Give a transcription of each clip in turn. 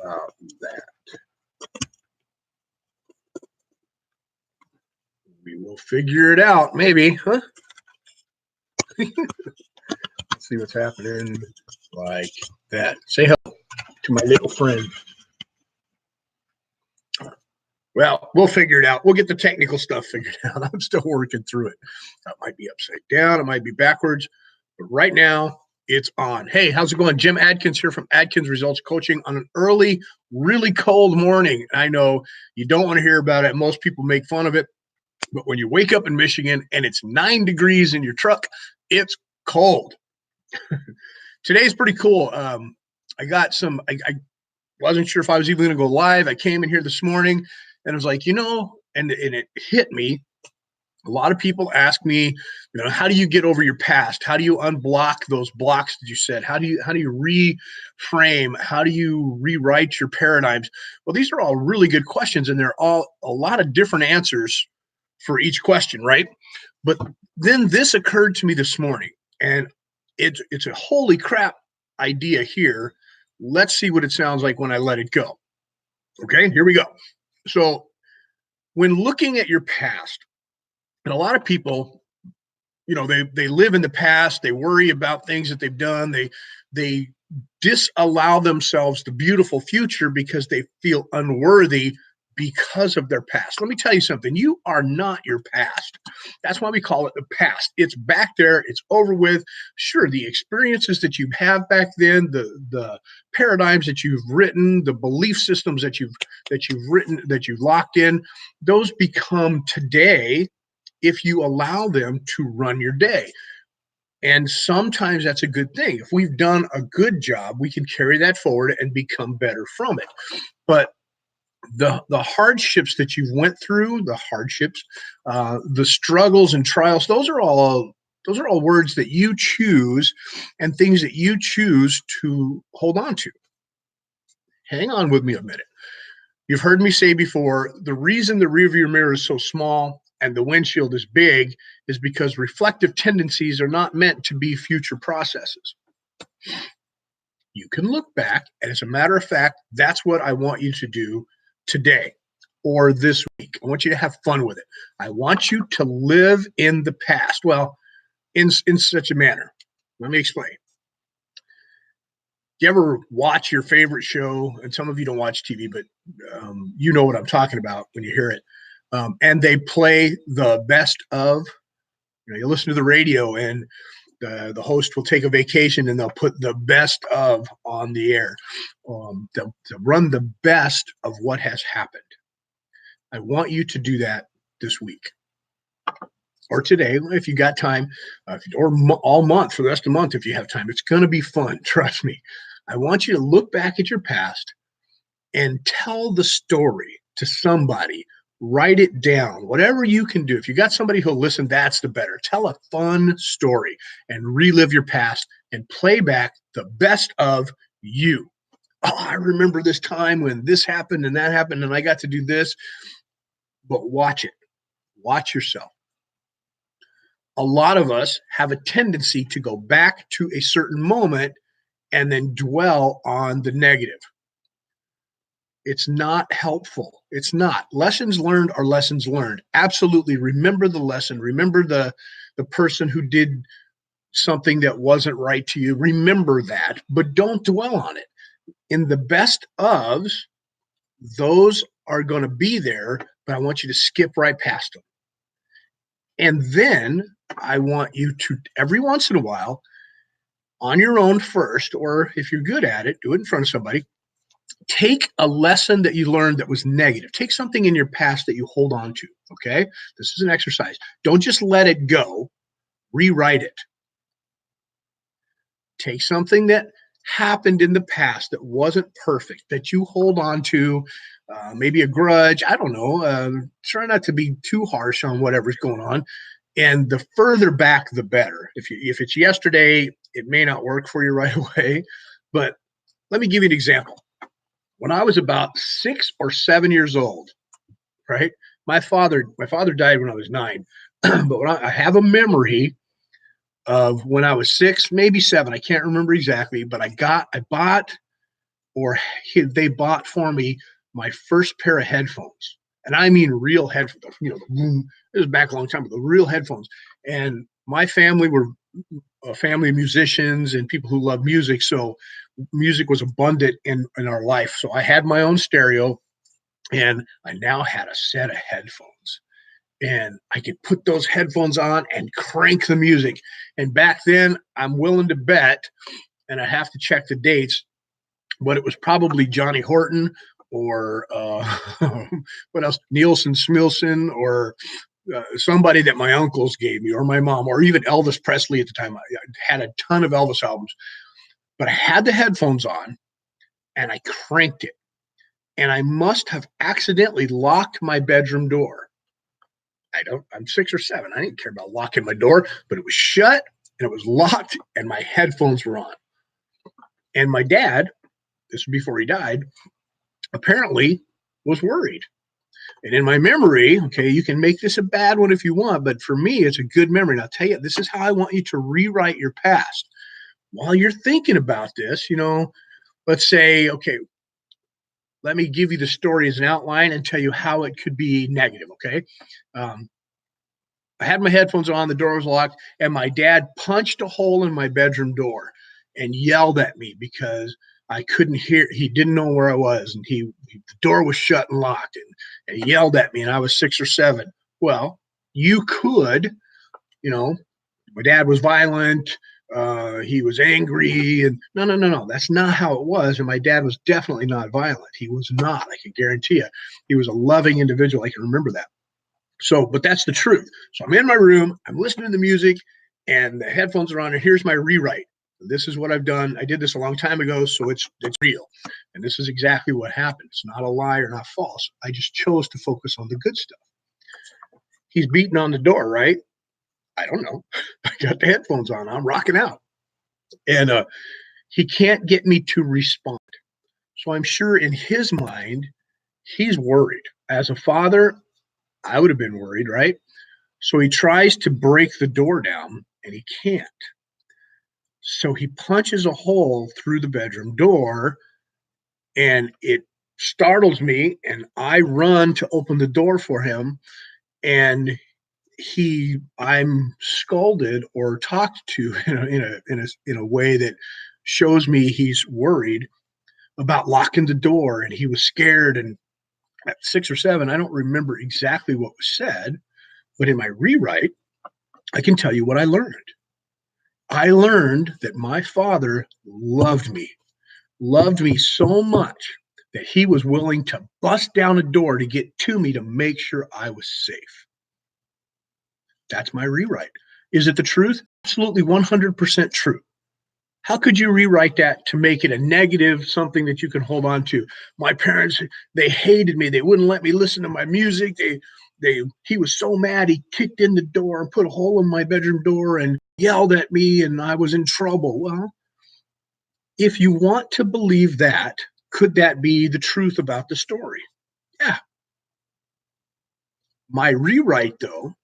about that? We will figure it out, maybe, huh? Let's see what's happening like that. Say hello to my little friend. Well, we'll figure it out. We'll get the technical stuff figured out. I'm still working through it. That might be upside down. It might be backwards. But right now, it's on. Hey, how's it going? Jim Adkins here from Adkins Results Coaching on an early, really cold morning. I know you don't want to hear about it. Most people make fun of it. But when you wake up in Michigan and it's 9 degrees in your truck, it's cold. Today's pretty cool. I got some, I wasn't sure if I was even going to go live. I came in here this morning and I was like, and it hit me. A lot of people ask me, how do you get over your past? How do you unblock those blocks that you said? How do you reframe? How do you rewrite your paradigms? Well, these are all really good questions, and they're all a lot of different answers for each question, right? But then this occurred to me this morning, and it's a holy crap idea here. Let's see what it sounds like when I let it go. Okay, here we go. So when looking at your past, and a lot of people, they live in the past, they worry about things that they've done, they disallow themselves the beautiful future because they feel unworthy because of their past. Let me tell you something. You are not your past. That's why we call it the past. It's back there. It's over with. Sure, the experiences that you have back then, the paradigms that you've written, the belief systems that you've written, that you've locked in, those become today if you allow them to run your day. And sometimes that's a good thing. If we've done a good job, we can carry that forward and become better from it. But the hardships that you've went through, the struggles and trials, those are all words that you choose and things that you choose to hold on to. Hang on with me a minute. You've heard me say before, the reason the rearview mirror is so small and the windshield is big is because reflective tendencies are not meant to be future processes. You can look back, and as a matter of fact, that's what I want you to do today or this week. I want you to have fun with it. I want you to live in the past. Well, in such a manner. Let me explain. Do you ever watch your favorite show? And some of you don't watch TV, but you know what I'm talking about when you hear it. And they play the best of, you listen to the radio and the host will take a vacation and they'll put the best of on the air. They'll run the best of what has happened. I want you to do that this week or today if you got time, or all month for the rest of the month if you have time. It's going to be fun. Trust me. I want you to look back at your past and tell the story to somebody. Write it down, whatever you can do. If you got somebody who'll listen, that's the better. Tell a fun story and relive your past and play back the best of you. Oh, I remember this time when this happened and that happened and I got to do this. But watch it. Watch yourself. A lot of us have a tendency to go back to a certain moment and then dwell on the negative. It's not helpful. It's not. Lessons learned are lessons learned. Absolutely. Remember the lesson. Remember the person who did something that wasn't right to you. Remember that, but don't dwell on it. In the best ofs, those are going to be there, but I want you to skip right past them. And then I want you to, every once in a while, on your own first, or if you're good at it, do it in front of somebody. Take a lesson that you learned that was negative. Take something in your past that you hold on to, okay? This is an exercise. Don't just let it go. Rewrite it. Take something that happened in the past that wasn't perfect, that you hold on to, maybe a grudge. I don't know. Try not to be too harsh on whatever's going on. And the further back, the better. If it's yesterday, it may not work for you right away. But let me give you an example. When I was about 6 or 7 years old, right? My father died when I was 9, but I have a memory of when I was 6, maybe 7. I can't remember exactly, but I bought or they bought for me my first pair of headphones. And I mean real headphones, the boom. It was back a long time, but the real headphones. And my family were a family of musicians and people who love music. So music was abundant in our life. So I had my own stereo, and I now had a set of headphones. And I could put those headphones on and crank the music. And back then, I'm willing to bet, and I have to check the dates, but it was probably Johnny Horton or what else? Nielsen Smilson, or somebody that my uncles gave me, or my mom, or even Elvis Presley at the time. I had a ton of Elvis albums, but I had the headphones on and I cranked it. And I must have accidentally locked my bedroom door. I'm 6 or 7. I didn't care about locking my door, but it was shut and it was locked and my headphones were on. And my dad, this was before he died, apparently was worried. And in my memory, okay, you can make this a bad one if you want, but for me, it's a good memory. And I'll tell you, this is how I want you to rewrite your past. While you're thinking about this, let's say, okay, let me give you the story as an outline and tell you how it could be negative, okay? I had my headphones on, the door was locked, and my dad punched a hole in my bedroom door and yelled at me because I couldn't hear. He didn't know where I was, and the door was shut and locked, and he yelled at me, and I was 6 or 7. Well, you could, my dad was violent. He was angry, and no. That's not how it was. And my dad was definitely not violent. He was not. I can guarantee you. He was a loving individual. I can remember that. So, but that's the truth. So I'm in my room. I'm listening to the music, and the headphones are on. And here's my rewrite. This is what I've done. I did this a long time ago, so it's real. And this is exactly what happened. It's not a lie or not false. I just chose to focus on the good stuff. He's beating on the door, right? I don't know. I got the headphones on. I'm rocking out. And he can't get me to respond. So I'm sure in his mind, he's worried. As a father, I would have been worried, right? So he tries to break the door down, and he can't. So he punches a hole through the bedroom door, and it startles me, and I run to open the door for him, and I'm scolded or talked to in a way that shows me he's worried about locking the door, and he was scared. And at 6 or 7, I don't remember exactly what was said, but in my rewrite, I can tell you what I learned. I learned that my father loved me so much that he was willing to bust down a door to get to me to make sure I was safe. That's my rewrite. Is it the truth? Absolutely 100% true. How could you rewrite that to make it a negative, something that you can hold on to? My parents, they hated me. They wouldn't let me listen to my music. He was so mad, he kicked in the door and put a hole in my bedroom door and yelled at me, and I was in trouble. Well, if you want to believe that, could that be the truth about the story? Yeah. My rewrite, though,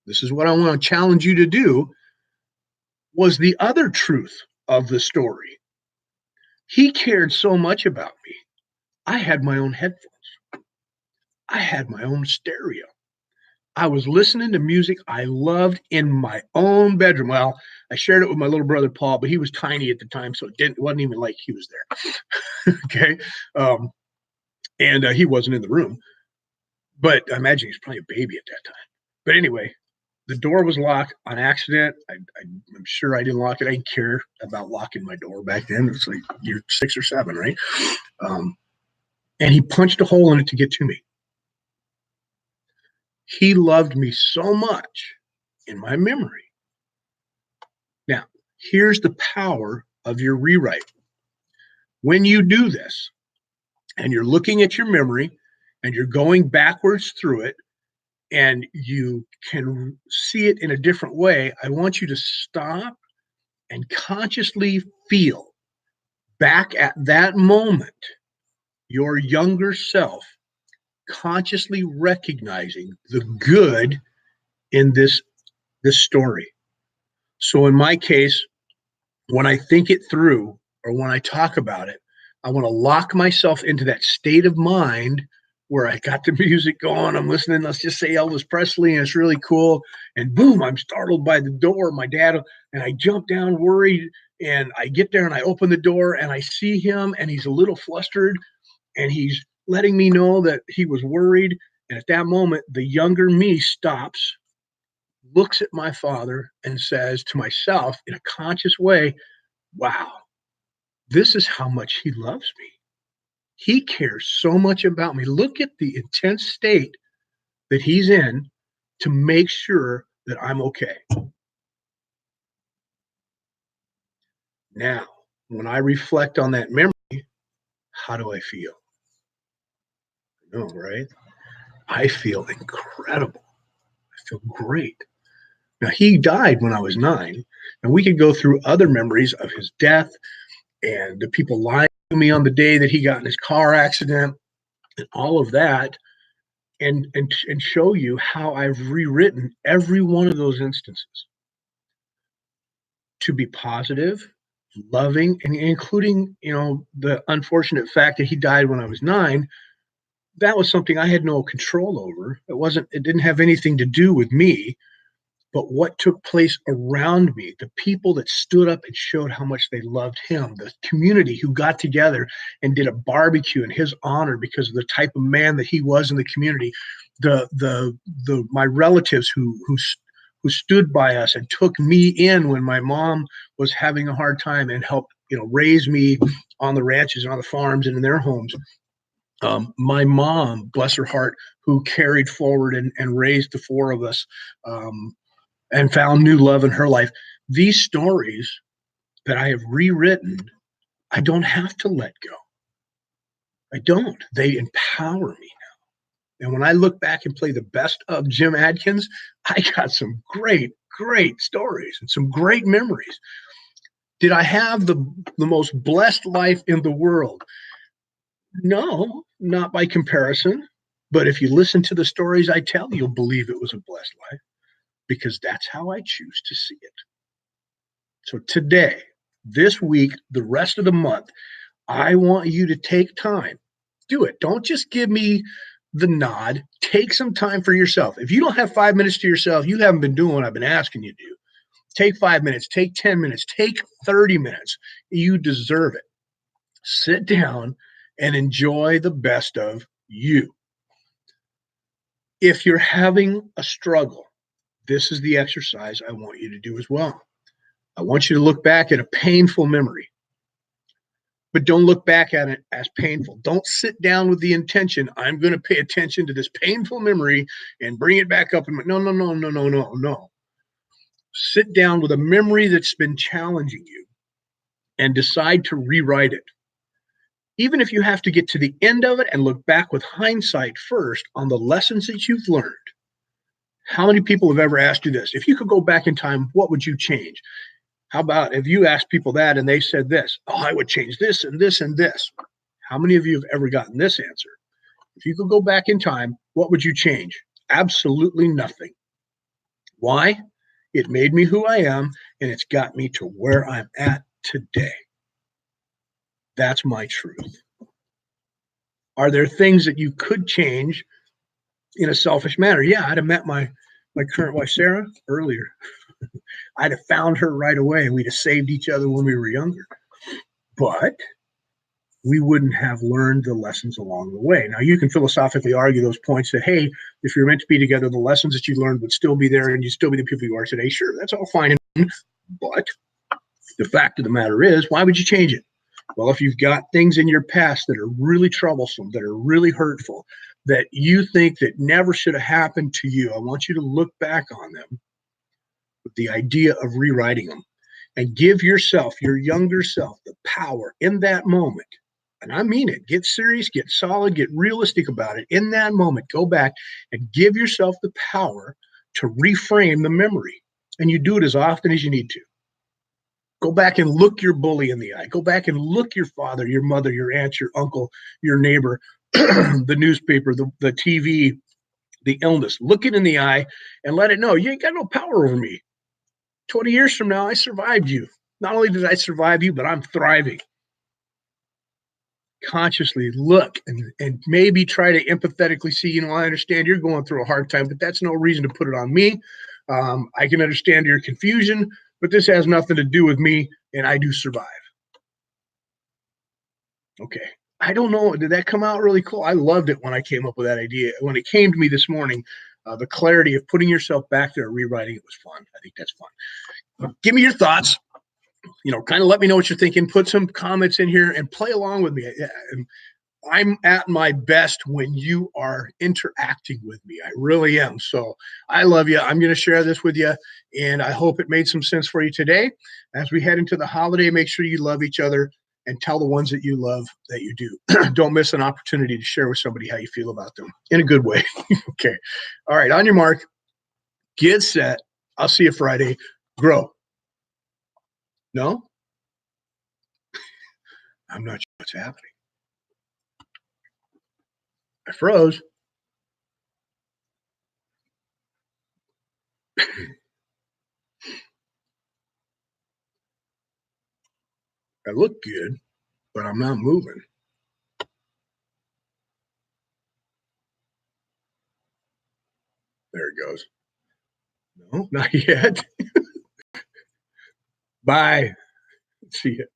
this is what I want to challenge you to do, was the other truth of the story. He cared so much about me. I had my own headphones. I had my own stereo. I was listening to music I loved in my own bedroom. Well, I shared it with my little brother, Paul, but he was tiny at the time, so it wasn't even like he was there. Okay. And he wasn't in the room, but I imagine he's probably a baby at that time. But anyway, the door was locked on accident. I'm sure I didn't lock it. I didn't care about locking my door back then. It was like you're 6 or 7, right? And he punched a hole in it to get to me. He loved me so much in my memory. Now, here's the power of your rewrite. When you do this and you're looking at your memory and you're going backwards through it and you can see it in a different way, I want you to stop and consciously feel back at that moment, your younger self consciously recognizing the good in this story. So in my case, when I think it through or when I talk about it, I want to lock myself into that state of mind where I got the music going. I'm listening, let's just say Elvis Presley, and it's really cool. And boom, I'm startled by the door. My dad, and I jump down worried. And I get there and I open the door and I see him and he's a little flustered and he's letting me know that he was worried. And at that moment, the younger me stops, looks at my father, and says to myself in a conscious way, wow, this is how much he loves me. He cares so much about me. Look at the intense state that he's in to make sure that I'm okay. Now, when I reflect on that memory, how do I feel? I know, right? I feel incredible. I feel great. Now, he died when I was 9, and we could go through other memories of his death and the people lying to me on the day that he got in his car accident and all of that, and show you how I've rewritten every one of those instances to be positive, loving, and including, the unfortunate fact that he died when I was 9. That was something I had no control over. It didn't have anything to do with me, but what took place around me, the people that stood up and showed how much they loved him, the community who got together and did a barbecue in his honor because of the type of man that he was in the community, the my relatives who stood by us and took me in when my mom was having a hard time and helped, raise me on the ranches and on the farms and in their homes. My mom, bless her heart, who carried forward and raised the 4 of us, and found new love in her life. These stories that I have rewritten, I don't have to let go. I don't. They empower me now. And when I look back and play the best of Jim Adkins, I got some great, great stories and some great memories. Did I have the most blessed life in the world? No, not by comparison. But if you listen to the stories I tell, you'll believe it was a blessed life because that's how I choose to see it. So today, this week, the rest of the month, I want you to take time. Do it. Don't just give me the nod. Take some time for yourself. If you don't have 5 minutes to yourself, you haven't been doing what I've been asking you to do. Take 5 minutes, take 10 minutes, take 30 minutes. You deserve it. Sit down and enjoy the best of you. If you're having a struggle, this is the exercise I want you to do as well. I want you to look back at a painful memory, but don't look back at it as painful. Don't sit down with the intention, I'm going to pay attention to this painful memory and bring it back up. No, no, no, no, no, no, no. Sit down with a memory that's been challenging you and decide to rewrite it. Even if you have to get to the end of it and look back with hindsight first on the lessons that you've learned. How many people have ever asked you this? If you could go back in time, what would you change? How about if you asked people that and they said this? Oh, I would change this and this and this. How many of you have ever gotten this answer? If you could go back in time, what would you change? Absolutely nothing. Why? It made me who I am, and it's got me to where I'm at today. That's my truth. Are there things that you could change in a selfish manner? Yeah, I'd have met my current wife, Sarah, earlier. I'd have found her right away. We'd have saved each other when we were younger. But we wouldn't have learned the lessons along the way. Now, you can philosophically argue those points that, hey, if you're meant to be together, the lessons that you learned would still be there and you'd still be the people you are today. Sure, that's all fine. But the fact of the matter is, why would you change it? Well, if you've got things in your past that are really troublesome, that are really hurtful, that you think that never should have happened to you, I want you to look back on them with the idea of rewriting them and give yourself, your younger self, the power in that moment. And I mean it. Get serious, get solid, get realistic about it. In that moment, go back and give yourself the power to reframe the memory. And you do it as often as you need to. Go back and look your bully in the eye. Go back and look your father, your mother, your aunt, your uncle, your neighbor, the newspaper, the TV, the illness. Look it in the eye and let it know you ain't got no power over me. 20 years from now, I survived you. Not only did I survive you, but I'm thriving. consciously look and maybe try to empathetically see, I understand you're going through a hard time, but that's no reason to put it on me. I can understand your confusion, but this has nothing to do with me, and I do survive. Okay. I don't know. Did that come out really cool? I loved it when I came up with that idea. When it came to me this morning, the clarity of putting yourself back there, rewriting it was fun. I think that's fun. Give me your thoughts. Kind of let me know what you're thinking. Put some comments in here and play along with me. I'm at my best when you are interacting with me. I really am. So I love you. I'm going to share this with you, and I hope it made some sense for you today. As we head into the holiday, make sure you love each other and tell the ones that you love that you do. Don't miss an opportunity to share with somebody how you feel about them in a good way. Okay. All right. On your mark, get set. I'll see you Friday. Grow. No, I'm not sure what's happening. I froze. I look good, but I'm not moving. There it goes. No, not yet. Bye. See you.